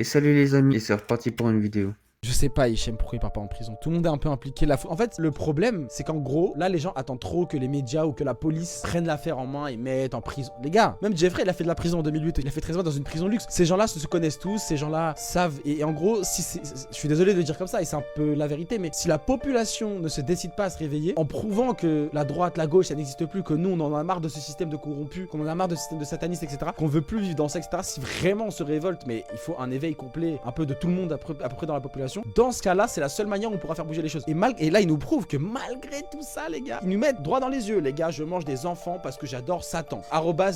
Et salut les amis, et c'est reparti pour une vidéo. Je sais pas, Hichem, pourquoi il part pas en prison. Tout le monde est un peu impliqué. En fait, le problème, c'est qu'en gros, là, les gens attendent trop que les médias ou que la police prennent l'affaire en main et mettent en prison. Les gars, même Jeffrey, il a fait de la prison en 2008. Il a fait 13 mois dans une prison luxe. Ces gens-là se connaissent tous. Ces gens-là savent. Et en gros, je suis désolé de le dire comme ça, et c'est un peu la vérité, mais si la population ne se décide pas à se réveiller, en prouvant que la droite, la gauche, ça n'existe plus, que nous, on en a marre de ce système de corrompus, qu'on en a marre de ce système de satanistes, etc., qu'on veut plus vivre dans ça, etc., si vraiment on se révolte, mais il faut un éveil complet, un peu de tout le monde à peu près dans la population, dans ce cas-là, c'est la seule manière où on pourra faire bouger les choses. Et là, ils nous prouvent que malgré tout ça, les gars, ils nous mettent droit dans les yeux. Les gars, je mange des enfants parce que j'adore Satan.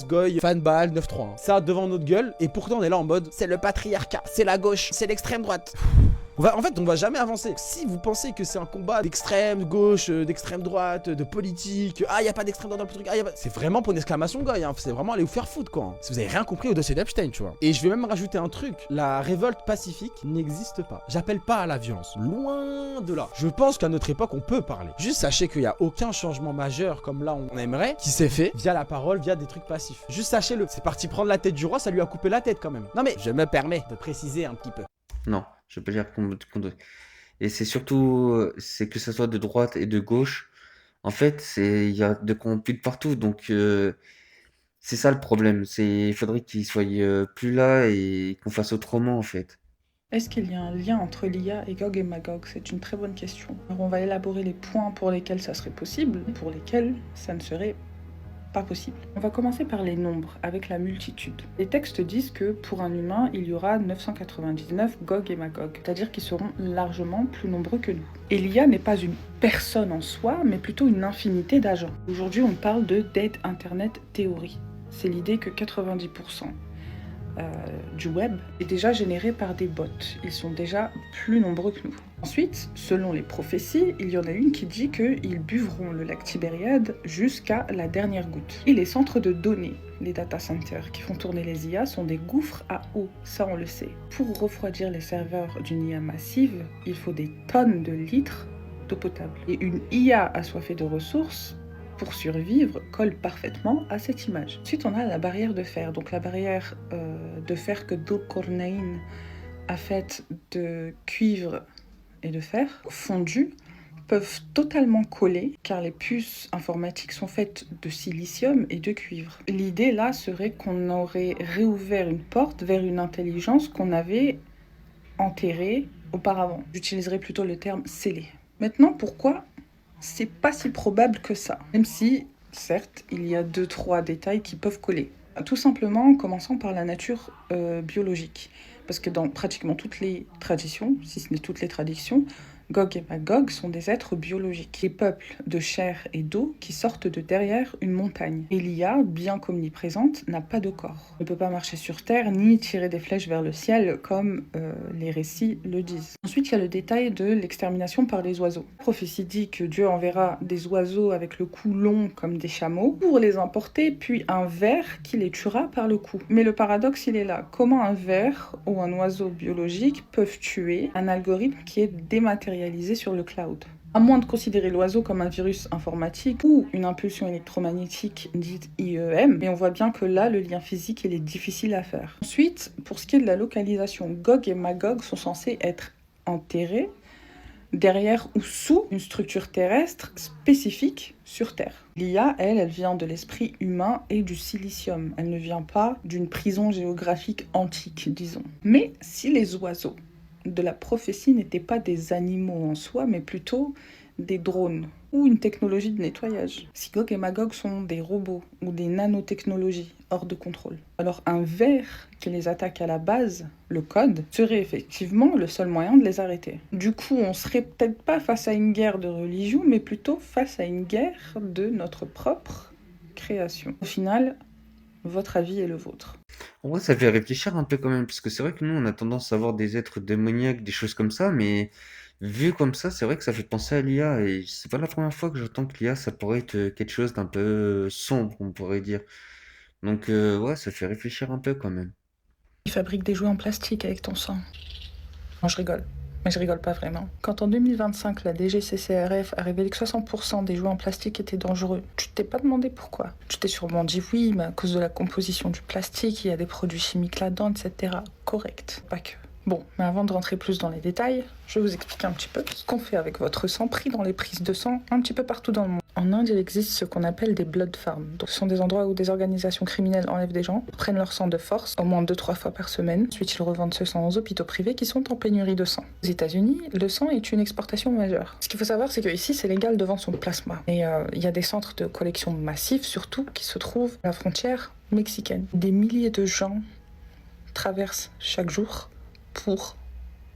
@goy fanbal 931. Ça devant notre gueule. Et pourtant, on est là en mode, c'est le patriarcat, c'est la gauche, c'est l'extrême droite. En fait, on va jamais avancer. Si vous pensez que c'est un combat d'extrême gauche, d'extrême droite, de politique, y a pas d'extrême droite dans le truc, c'est vraiment pour une exclamation, gars, hein. C'est vraiment aller vous faire foutre, quoi. Si vous avez rien compris au dossier d'Epstein, tu vois. Et je vais même rajouter un truc. La révolte pacifique n'existe pas. J'appelle pas à la violence. Loin de là. Je pense qu'à notre époque, on peut parler. Juste sachez qu'il y a aucun changement majeur comme là on aimerait qui s'est fait via la parole, via des trucs passifs. Juste sachez-le. C'est parti prendre la tête du roi, ça lui a coupé la tête quand même. Non mais, je me permets de préciser un petit peu. Non, je peux dire qu'on. Et c'est surtout, c'est que ça soit de droite et de gauche. En fait, il y a de corrompus de partout, donc c'est ça le problème. Il faudrait qu'ils soient plus là et qu'on fasse autrement, en fait. Est-ce qu'il y a un lien entre l'IA et Gog et Magog? C'est une très bonne question. Alors on va élaborer les points pour lesquels ça serait possible, pour lesquels ça ne serait pas possible. On va commencer par les nombres, avec la multitude. Les textes disent que pour un humain, il y aura 999 Gog et Magog, c'est-à-dire qu'ils seront largement plus nombreux que nous. Et l'IA n'est pas une personne en soi, mais plutôt une infinité d'agents. Aujourd'hui, on parle de Dead Internet Theory. C'est l'idée que 90% du web est déjà généré par des bots. Ils sont déjà plus nombreux que nous. Ensuite, selon les prophéties, il y en a une qui dit qu'ils buvront le lac Tibériade jusqu'à la dernière goutte. Et les centres de données, les data centers qui font tourner les IA, sont des gouffres à eau, ça on le sait. Pour refroidir les serveurs d'une IA massive, il faut des tonnes de litres d'eau potable. Et une IA assoiffée de ressources, pour survivre, colle parfaitement à cette image. Ensuite, on a la barrière de fer. Donc la barrière de fer que Dhul-Qarnayn a faite de cuivre et de fer fondus peuvent totalement coller car les puces informatiques sont faites de silicium et de cuivre. L'idée là serait qu'on aurait réouvert une porte vers une intelligence qu'on avait enterrée auparavant. J'utiliserais plutôt le terme scellée. Maintenant, pourquoi c'est pas si probable que ça, même si, certes, il y a 2-3 détails qui peuvent coller. Tout simplement en commençant par la nature biologique. Parce que dans pratiquement toutes les traditions, si ce n'est toutes les traditions, Gog et Magog sont des êtres biologiques, des peuples de chair et d'eau qui sortent de derrière une montagne. Et l'IA, bien qu'omniprésente, n'a pas de corps. Elle ne peut pas marcher sur Terre ni tirer des flèches vers le ciel comme les récits le disent. Ensuite, il y a le détail de l'extermination par les oiseaux. La prophétie dit que Dieu enverra des oiseaux avec le cou long comme des chameaux pour les emporter, puis un ver qui les tuera par le cou. Mais le paradoxe, il est là. Comment un ver ou un oiseau biologique peuvent tuer un algorithme qui est dématérialisé sur le cloud? À moins de considérer l'oiseau comme un virus informatique ou une impulsion électromagnétique dite IEM, mais on voit bien que là, le lien physique, il est difficile à faire. Ensuite, pour ce qui est de la localisation, Gog et Magog sont censés être enterrés derrière ou sous une structure terrestre spécifique sur Terre. L'IA, elle vient de l'esprit humain et du silicium. Elle ne vient pas d'une prison géographique antique, disons. Mais si les oiseaux de la prophétie n'étaient pas des animaux en soi, mais plutôt des drones ou une technologie de nettoyage. Si Gog et Magog sont des robots ou des nanotechnologies hors de contrôle, alors un ver qui les attaque à la base, le code, serait effectivement le seul moyen de les arrêter. Du coup, on serait peut-être pas face à une guerre de religion, mais plutôt face à une guerre de notre propre création. Au final, votre avis est le vôtre. En vrai, ça fait réfléchir un peu quand même, parce que c'est vrai que nous, on a tendance à voir des êtres démoniaques, des choses comme ça, mais vu comme ça, c'est vrai que ça fait penser à l'IA, et c'est pas la première fois que j'entends que l'IA, ça pourrait être quelque chose d'un peu sombre, on pourrait dire. Donc, ouais, ça fait réfléchir un peu quand même. Tu fabriques des jouets en plastique avec ton sang. Non, je rigole. Mais je rigole pas vraiment. Quand en 2025, la DGCCRF a révélé que 60% des jouets en plastique étaient dangereux, tu t'es pas demandé pourquoi. Tu t'es sûrement dit oui, mais à cause de la composition du plastique, il y a des produits chimiques là-dedans, etc. Correct. Pas que. Bon, mais avant de rentrer plus dans les détails, je vais vous expliquer un petit peu ce qu'on fait avec votre sang pris dans les prises de sang un petit peu partout dans le monde. En Inde, il existe ce qu'on appelle des blood farms. Donc, ce sont des endroits où des organisations criminelles enlèvent des gens, prennent leur sang de force, au moins 2-3 fois par semaine. Ensuite, ils revendent ce sang aux hôpitaux privés qui sont en pénurie de sang. Aux États-Unis, le sang est une exportation majeure. Ce qu'il faut savoir, c'est qu'ici, c'est légal de vendre son plasma. Et il y a des centres de collection massifs, surtout, qui se trouvent à la frontière mexicaine. Des milliers de gens traversent chaque jour pour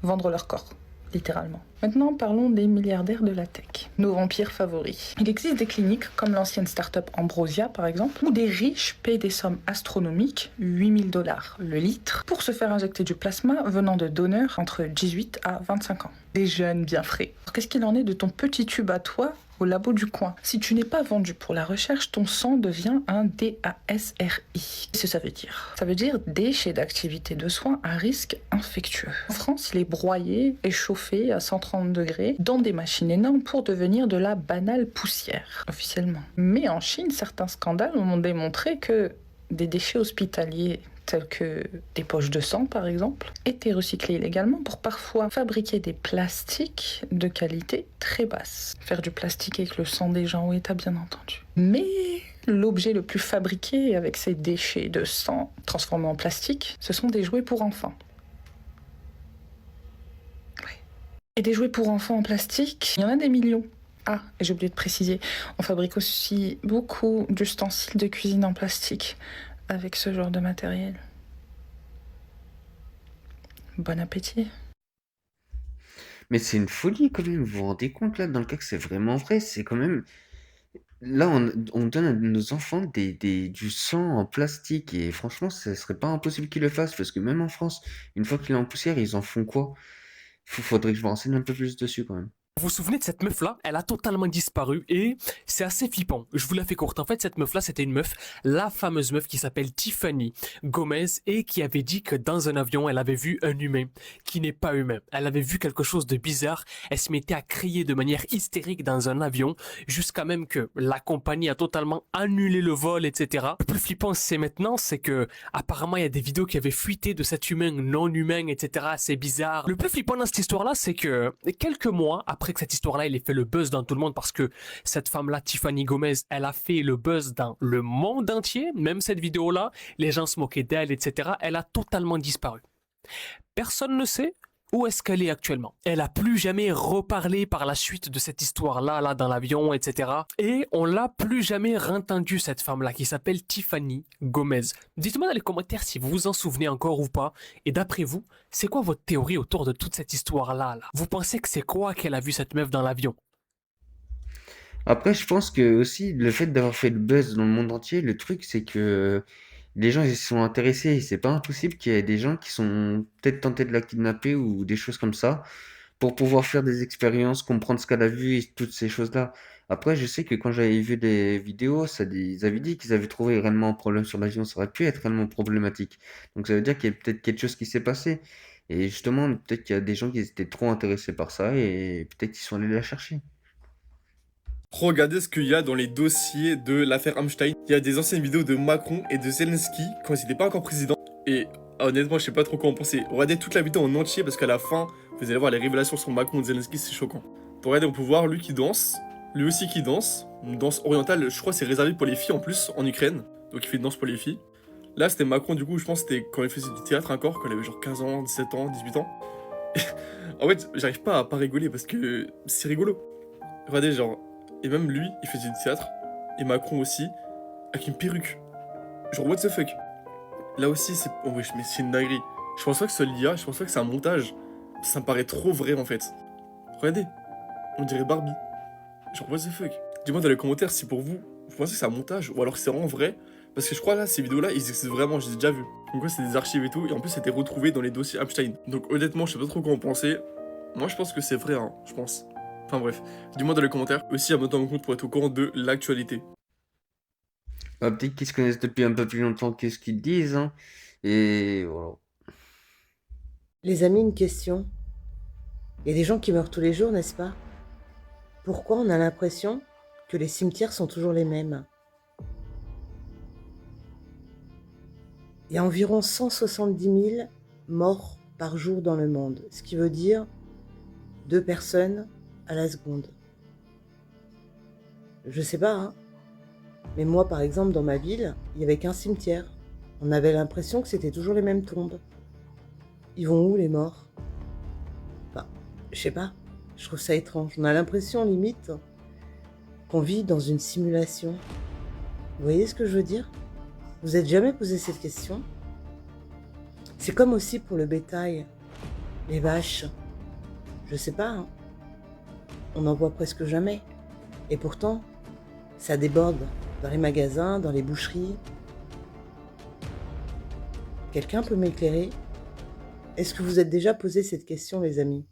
vendre leur corps, littéralement. Maintenant, parlons des milliardaires de la tech, nos vampires favoris. Il existe des cliniques, comme l'ancienne start-up Ambrosia par exemple, où des riches paient des sommes astronomiques, 8000 dollars le litre, pour se faire injecter du plasma venant de donneurs entre 18 à 25 ans. Des jeunes bien frais. Alors, qu'est-ce qu'il en est de ton petit tube à toi au labo du coin? Si tu n'es pas vendu pour la recherche, ton sang devient un DASRI. Qu'est-ce que ça veut dire? Ça veut dire déchet d'activité de soins à risque infectieux. En France, il est broyé et chauffé à 130 degrés dans des machines énormes pour devenir de la banale poussière, officiellement. Mais en Chine, certains scandales ont démontré que des déchets hospitaliers tels que des poches de sang par exemple, étaient recyclés illégalement pour parfois fabriquer des plastiques de qualité très basse. Faire du plastique avec le sang des gens, oui, t'as bien entendu. Mais l'objet le plus fabriqué avec ces déchets de sang transformés en plastique, ce sont des jouets pour enfants. Ouais. Et des jouets pour enfants en plastique, il y en a des millions. Ah, et j'ai oublié de préciser, on fabrique aussi beaucoup d'ustensiles de cuisine en plastique avec ce genre de matériel. Bon appétit. Mais c'est une folie quand même, vous vous rendez compte là, dans le cas que c'est vraiment vrai, c'est quand même... Là, on donne à nos enfants du sang en plastique et franchement, ce serait pas impossible qu'ils le fassent parce que même en France, une fois qu'il est en poussière, ils en font quoi? Faudrait que je me renseigne un peu plus dessus quand même. Vous vous souvenez de cette meuf-là? Elle a totalement disparu et c'est assez flippant. Je vous la fais courte. En fait, cette meuf-là, c'était une meuf, la fameuse meuf qui s'appelle Tiffany Gomez et qui avait dit que dans un avion, elle avait vu un humain qui n'est pas humain. Elle avait vu quelque chose de bizarre. Elle se mettait à crier de manière hystérique dans un avion jusqu'à même que la compagnie a totalement annulé le vol, etc. Le plus flippant, c'est maintenant, c'est que apparemment, il y a des vidéos qui avaient fuité de cet humain non humain, etc. C'est bizarre. Le plus flippant dans cette histoire-là, c'est que quelques mois après que cette histoire-là, elle ait fait le buzz dans tout le monde parce que cette femme-là, Tiffany Gomez, elle a fait le buzz dans le monde entier. Même cette vidéo-là, les gens se moquaient d'elle, etc. Elle a totalement disparu. Personne ne sait où est-ce qu'elle est actuellement. Elle a plus jamais reparlé par la suite de cette histoire-là, là, dans l'avion, etc. Et on l'a plus jamais re-entendue, cette femme-là, qui s'appelle Tiffany Gomez. Dites-moi dans les commentaires si vous vous en souvenez encore ou pas. Et d'après vous, c'est quoi votre théorie autour de toute cette histoire-là, là? Vous pensez que c'est quoi qu'elle a vu cette meuf dans l'avion? Après, je pense que aussi, le fait d'avoir fait le buzz dans le monde entier, le truc, c'est que les gens, ils se sont intéressés. C'est pas impossible qu'il y ait des gens qui sont peut-être tentés de la kidnapper ou des choses comme ça pour pouvoir faire des expériences, comprendre ce qu'elle a vu et toutes ces choses-là. Après, je sais que quand j'avais vu des vidéos, ils avaient dit qu'ils avaient trouvé réellement un problème sur l'avion. Ça aurait pu être réellement problématique. Donc ça veut dire qu'il y a peut-être quelque chose qui s'est passé. Et justement, peut-être qu'il y a des gens qui étaient trop intéressés par ça et peut-être qu'ils sont allés la chercher. Regardez ce qu'il y a dans les dossiers de l'affaire Hamstein. Il y a des anciennes vidéos de Macron et de Zelensky quand ils n'étaient pas encore président. Et honnêtement, je sais pas trop quoi en penser. Regardez toute la vidéo en entier parce qu'à la fin, vous allez voir les révélations sur Macron et Zelensky, c'est choquant. Donc regardez, on peut voir lui qui danse, lui aussi qui danse. Une danse orientale, je crois que c'est réservé pour les filles en plus, en Ukraine. Donc il fait une danse pour les filles. Là, c'était Macron, du coup, je pense que c'était quand il faisait du théâtre encore, quand il avait genre 15 ans, 17 ans, 18 ans. En fait, j'arrive pas à pas rigoler parce que c'est rigolo. Regardez, genre, et même lui, il faisait du théâtre, et Macron aussi, avec une perruque. Genre, what the fuck? Là aussi, c'est. Oh, wesh, mais c'est une dinguerie. Je pense pas que ce soit l'IA, je pense pas que c'est un montage. Ça me paraît trop vrai en fait. Regardez, on dirait Barbie. Genre, what the fuck? Dis-moi dans les commentaires si pour vous, vous pensez que c'est un montage ou alors que c'est vraiment vrai. Parce que je crois là, ces vidéos-là, ils existent vraiment, je les ai déjà vues. Donc, quoi, c'est des archives et tout, et en plus, c'était retrouvé dans les dossiers Epstein. Donc, honnêtement, je sais pas trop quoi en penser. Moi, je pense que c'est vrai, hein, je pense. Enfin, bref. Dis-moi dans les commentaires. Aussi, à me tenir en compte pour être au courant de l'actualité. Bah, peut-être qu'ils se connaissent depuis un peu plus longtemps que ce qu'ils disent, hein. Et voilà. Les amis, une question. Il y a des gens qui meurent tous les jours, n'est-ce pas? Pourquoi on a l'impression que les cimetières sont toujours les mêmes? Il y a environ 170 000 morts par jour dans le monde, ce qui veut dire 2 personnes à la seconde. Je sais pas, hein, mais moi, par exemple, dans ma ville, il n'y avait qu'un cimetière. On avait l'impression que c'était toujours les mêmes tombes. Ils vont où, les morts? Enfin, je sais pas, je trouve ça étrange. On a l'impression, limite, qu'on vit dans une simulation. Vous voyez ce que je veux dire? Vous êtes jamais posé cette question? C'est comme aussi pour le bétail, les vaches. Je sais pas, hein. On n'en voit presque jamais. Et pourtant, ça déborde dans les magasins, dans les boucheries. Quelqu'un peut m'éclairer? Est-ce que vous êtes déjà posé cette question, les amis?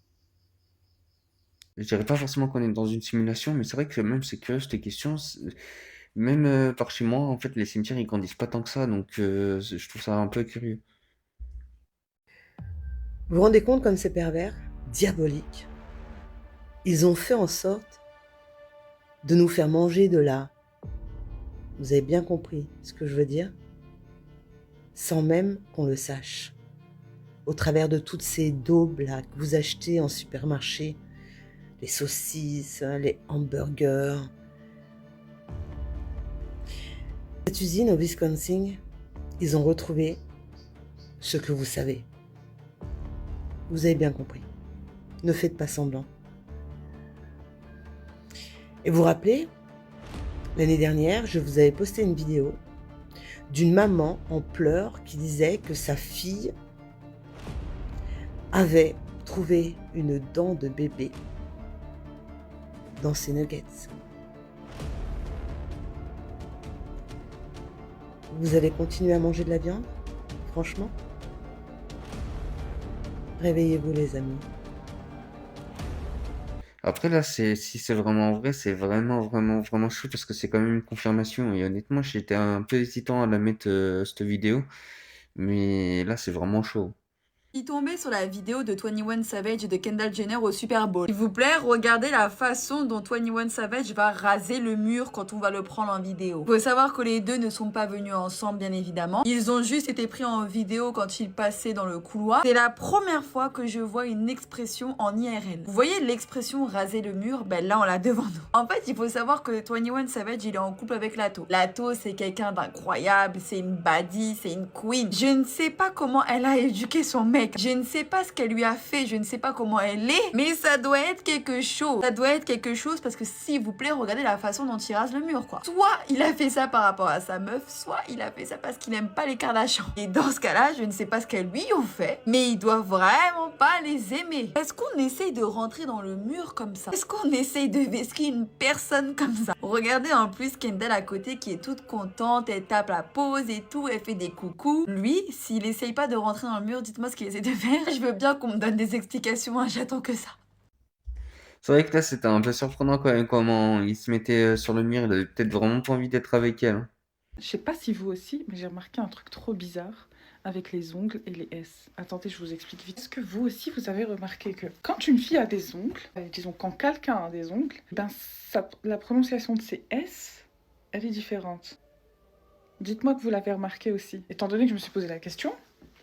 Je dirais pas forcément qu'on est dans une simulation, mais c'est vrai que même c'est curieux cette question. Même par chez moi, en fait, les cimetières ils grandissent pas tant que ça, donc je trouve ça un peu curieux. Vous vous rendez compte comme c'est pervers, diabolique? Ils ont fait en sorte de nous faire manger de la... Vous avez bien compris ce que je veux dire? Sans même qu'on le sache. Au travers de toutes ces daubes là que vous achetez en supermarché, les saucisses, les hamburgers. Cette usine au Wisconsin, ils ont retrouvé ce que vous savez. Vous avez bien compris. Ne faites pas semblant. Et vous vous rappelez, l'année dernière, je vous avais posté une vidéo d'une maman en pleurs qui disait que sa fille avait trouvé une dent de bébé dans ses nuggets. Vous allez continuer à manger de la viande? Franchement? Réveillez-vous, les amis. Après là, si c'est vraiment vrai, c'est vraiment chaud parce que c'est quand même une confirmation. Et honnêtement, j'étais un peu hésitant à la mettre cette vidéo, mais là, c'est vraiment chaud. Il tombait sur la vidéo de 21 Savage et de Kendall Jenner au Super Bowl. S'il vous plaît, regardez la façon dont 21 Savage va raser le mur quand on va le prendre en vidéo. Faut savoir que les deux ne sont pas venus ensemble, bien évidemment. Ils ont juste été pris en vidéo quand ils passaient dans le couloir. C'est la première fois que je vois une expression en IRL. Vous voyez l'expression raser le mur? Ben là, on l'a devant nous. En fait, il faut savoir que 21 Savage, il est en couple avec Lato. Lato, c'est quelqu'un d'incroyable, c'est une baddie, c'est une queen. Je ne sais pas comment elle a éduqué son mec. Je ne sais pas ce qu'elle lui a fait, je ne sais pas comment elle est, mais ça doit être quelque chose. Ça doit être quelque chose parce que s'il vous plaît, regardez la façon dont il rase le mur, quoi. Soit il a fait ça par rapport à sa meuf, soit il a fait ça parce qu'il n'aime pas les Kardashians. Et dans ce cas-là, je ne sais pas ce qu'elles lui ont fait, mais il doit vraiment pas les aimer. Est-ce qu'on essaye de rentrer dans le mur comme ça? Est-ce qu'on essaye de vesquer une personne comme ça? Regardez en plus Kendall à côté qui est toute contente, elle tape la pause et tout, elle fait des coucous. Lui, s'il essaye pas de rentrer dans le mur, dites-moi ce qu'il essaie de faire. Je veux bien qu'on me donne des explications, hein, j'attends que ça. C'est vrai que là, c'était un peu surprenant quand même comment il se mettait sur le mur. Il avait peut-être vraiment pas envie d'être avec elle, hein. Je sais pas si vous aussi, mais j'ai remarqué un truc trop bizarre avec les ongles et les S. Attendez, je vous explique vite. Est-ce que vous aussi, vous avez remarqué que quand une fille a des ongles, disons quand quelqu'un a des ongles, ben la prononciation de ces S, elle est différente. Dites-moi que vous l'avez remarqué aussi. Étant donné que je me suis posé la question,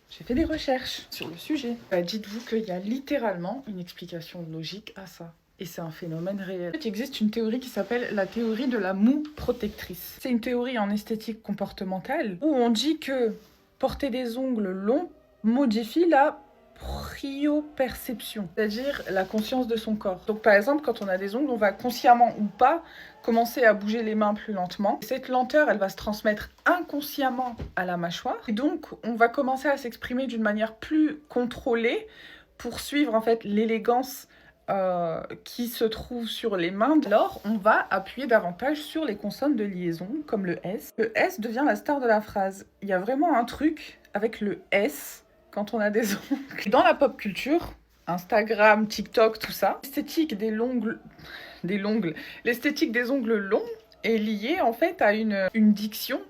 j'ai fait des recherches sur le sujet. Dites-vous qu'il y a littéralement une explication logique à ça. Et c'est un phénomène réel. Il existe une théorie qui s'appelle la théorie de la moue protectrice. C'est une théorie en esthétique comportementale où on dit que porter des ongles longs modifie la proprioception, c'est-à-dire la conscience de son corps. Donc par exemple, quand on a des ongles, on va consciemment ou pas commencer à bouger les mains plus lentement. Cette lenteur, elle va se transmettre inconsciemment à la mâchoire. Et donc, on va commencer à s'exprimer d'une manière plus contrôlée pour suivre en fait l'élégance qui se trouve sur les mains. Alors, on va appuyer davantage sur les consonnes de liaison, comme le S. Le S devient la star de la phrase. Il y a vraiment un truc avec le S quand on a des ongles. Dans la pop culture, Instagram, TikTok, tout ça, l'esthétique l'esthétique des ongles longs est liée en fait à une diction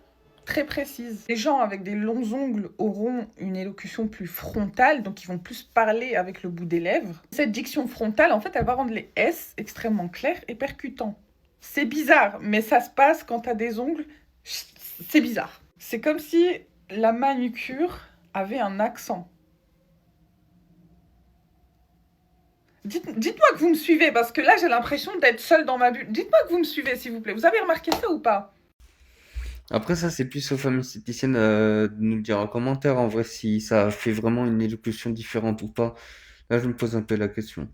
très précise. Les gens avec des longs ongles auront une élocution plus frontale, donc ils vont plus parler avec le bout des lèvres. Cette diction frontale, en fait, elle va rendre les S extrêmement clairs et percutants. C'est bizarre, mais ça se passe quand t'as des ongles, c'est bizarre. C'est comme si la manucure avait un accent. Dites-moi que vous me suivez, parce que là, j'ai l'impression d'être seule dans ma bulle. Dites-moi que vous me suivez, s'il vous plaît. Vous avez remarqué ça ou pas? Après ça, c'est plus aux femmes esthéticiennes de nous dire en commentaire en vrai si ça fait vraiment une élocution différente ou pas. Là, je me pose un peu la question.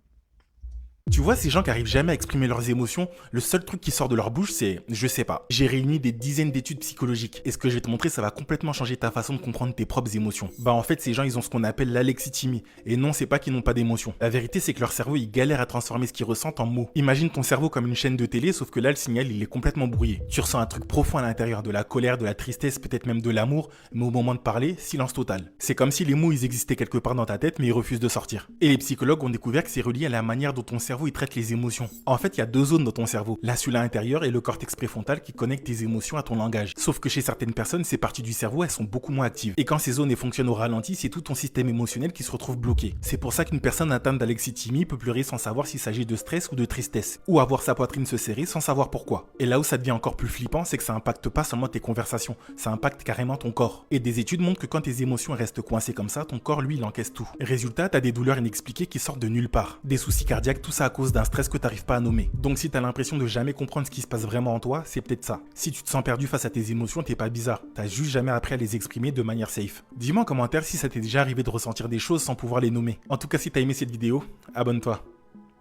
Tu vois, ces gens qui arrivent jamais à exprimer leurs émotions, le seul truc qui sort de leur bouche, c'est « je sais pas ». J'ai réuni des dizaines d'études psychologiques, et ce que je vais te montrer, ça va complètement changer ta façon de comprendre tes propres émotions. Bah en fait, ces gens, ils ont ce qu'on appelle l'alexithymie, et non, c'est pas qu'ils n'ont pas d'émotions. La vérité, c'est que leur cerveau, il galère à transformer ce qu'ils ressentent en mots. Imagine ton cerveau comme une chaîne de télé, sauf que là, le signal, il est complètement brouillé. Tu ressens un truc profond à l'intérieur, de la colère, de la tristesse, peut-être même de l'amour, mais au moment de parler, silence total. C'est comme si les mots, ils existaient quelque part dans ta tête, mais ils refusent de sortir. Et les psychologues ont découvert que c'est relié à la manière dont ton cerveau, il traite les émotions. En fait, il y a deux zones dans ton cerveau, la cellule intérieure et le cortex préfrontal qui connectent tes émotions à ton langage. Sauf que chez certaines personnes, ces parties du cerveau, elles sont beaucoup moins actives. Et quand ces zones fonctionnent au ralenti, c'est tout ton système émotionnel qui se retrouve bloqué. C'est pour ça qu'une personne atteinte d'alexithymie peut pleurer sans savoir s'il s'agit de stress ou de tristesse, ou avoir sa poitrine se serrer sans savoir pourquoi. Et là où ça devient encore plus flippant, c'est que ça impacte pas seulement tes conversations, ça impacte carrément ton corps. Et des études montrent que quand tes émotions restent coincées comme ça, ton corps, lui, il encaisse tout. Résultat, t'as des douleurs inexpliquées qui sortent de nulle part. Des soucis cardiaques, tout ça à cause d'un stress que t'arrives pas à nommer. Donc si t'as l'impression de jamais comprendre ce qui se passe vraiment en toi, c'est peut-être ça. Si tu te sens perdu face à tes émotions, t'es pas bizarre. T'as juste jamais appris à les exprimer de manière safe. Dis-moi en commentaire si ça t'est déjà arrivé de ressentir des choses sans pouvoir les nommer. En tout cas, si t'as aimé cette vidéo, abonne-toi.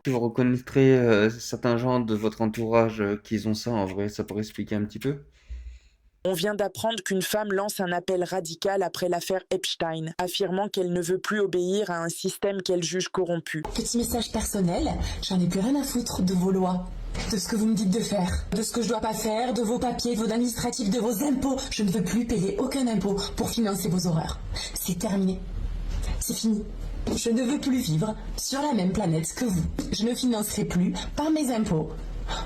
Si vous reconnaîtrez certains gens de votre entourage qui ont ça, en vrai, ça pourrait expliquer un petit peu. On vient d'apprendre qu'une femme lance un appel radical après l'affaire Epstein, affirmant qu'elle ne veut plus obéir à un système qu'elle juge corrompu. Petit message personnel, j'en ai plus rien à foutre de vos lois, de ce que vous me dites de faire, de ce que je dois pas faire, de vos papiers, de vos administratifs, de vos impôts. Je ne veux plus payer aucun impôt pour financer vos horreurs. C'est terminé. C'est fini. Je ne veux plus vivre sur la même planète que vous. Je ne financerai plus par mes impôts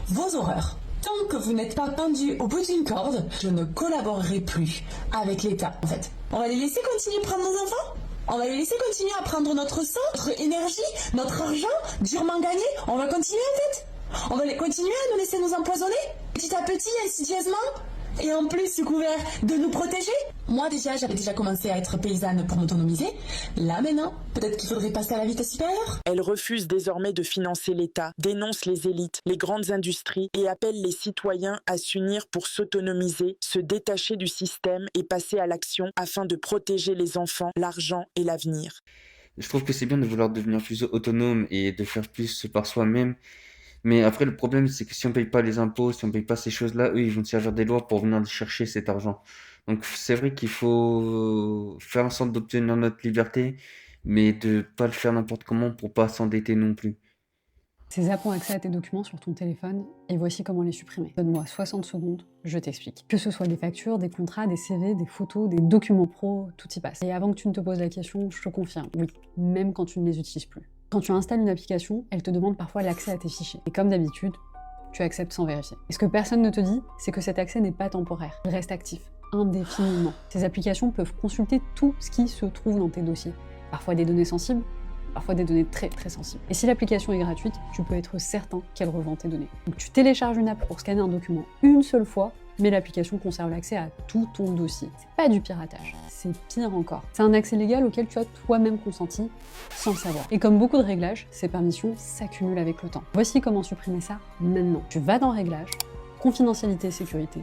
vos horreurs. Tant que vous n'êtes pas pendu au bout d'une corde, je ne collaborerai plus avec l'État, en fait. On va les laisser continuer à prendre nos enfants? On va les laisser continuer à prendre notre sang, notre énergie, notre argent, durement gagné? On va continuer, en fait? On va continuer à nous laisser nous empoisonner? Petit à petit, insidieusement? Et en plus, sous couvert de nous protéger? Moi déjà, j'avais déjà commencé à être paysanne pour m'autonomiser. Là maintenant, peut-être qu'il faudrait passer à la vitesse supérieure. Elle refuse désormais de financer l'État, dénonce les élites, les grandes industries et appelle les citoyens à s'unir pour s'autonomiser, se détacher du système et passer à l'action afin de protéger les enfants, l'argent et l'avenir. Je trouve que c'est bien de vouloir devenir plus autonome et de faire plus par soi-même. Mais après, le problème, c'est que si on paye pas les impôts, si on paye pas ces choses-là, eux, ils vont se servir des lois pour venir chercher cet argent. Donc, c'est vrai qu'il faut faire en sorte d'obtenir notre liberté, mais de pas le faire n'importe comment pour pas s'endetter non plus. Ces apps ont accès à tes documents sur ton téléphone, et voici comment les supprimer. Donne-moi 60 secondes, je t'explique. Que ce soit des factures, des contrats, des CV, des photos, des documents pro, tout y passe. Et avant que tu ne te poses la question, je te confirme, oui, même quand tu ne les utilises plus. Quand tu installes une application, elle te demande parfois l'accès à tes fichiers. Et comme d'habitude, tu acceptes sans vérifier. Et ce que personne ne te dit, c'est que cet accès n'est pas temporaire. Il reste actif, indéfiniment. Ces applications peuvent consulter tout ce qui se trouve dans tes dossiers. Parfois des données sensibles, parfois des données très très sensibles. Et si l'application est gratuite, tu peux être certain qu'elle revend tes données. Donc tu télécharges une app pour scanner un document une seule fois, mais l'application conserve l'accès à tout ton dossier. C'est pas du piratage, c'est pire encore. C'est un accès légal auquel tu as toi-même consenti sans le savoir. Et comme beaucoup de réglages, ces permissions s'accumulent avec le temps. Voici comment supprimer ça maintenant. Tu vas dans Réglages, Confidentialité et sécurité,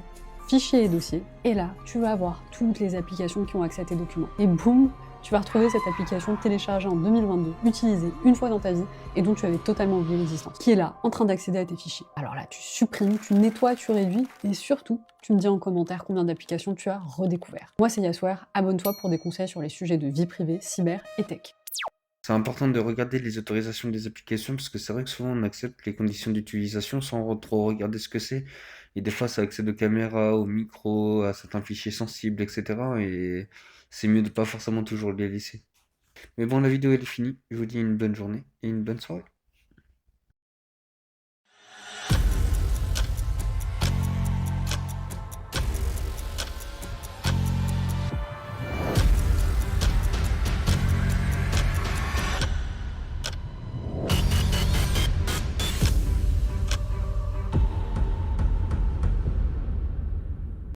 Fichiers et dossiers, et là, tu vas avoir toutes les applications qui ont accès à tes documents. Et boum, tu vas retrouver cette application téléchargée en 2022, utilisée une fois dans ta vie et dont tu avais totalement oublié l'existence, qui est là, en train d'accéder à tes fichiers. Alors là, tu supprimes, tu nettoies, tu réduis, et surtout, tu me dis en commentaire combien d'applications tu as redécouvert. Moi, c'est Yasware, abonne-toi pour des conseils sur les sujets de vie privée, cyber et tech. C'est important de regarder les autorisations des applications parce que c'est vrai que souvent on accepte les conditions d'utilisation sans trop regarder ce que c'est. Et des fois ça accède aux caméras, aux micros, à certains fichiers sensibles, etc. Et c'est mieux de pas forcément toujours les laisser. Mais bon, la vidéo elle est finie. Je vous dis une bonne journée et une bonne soirée.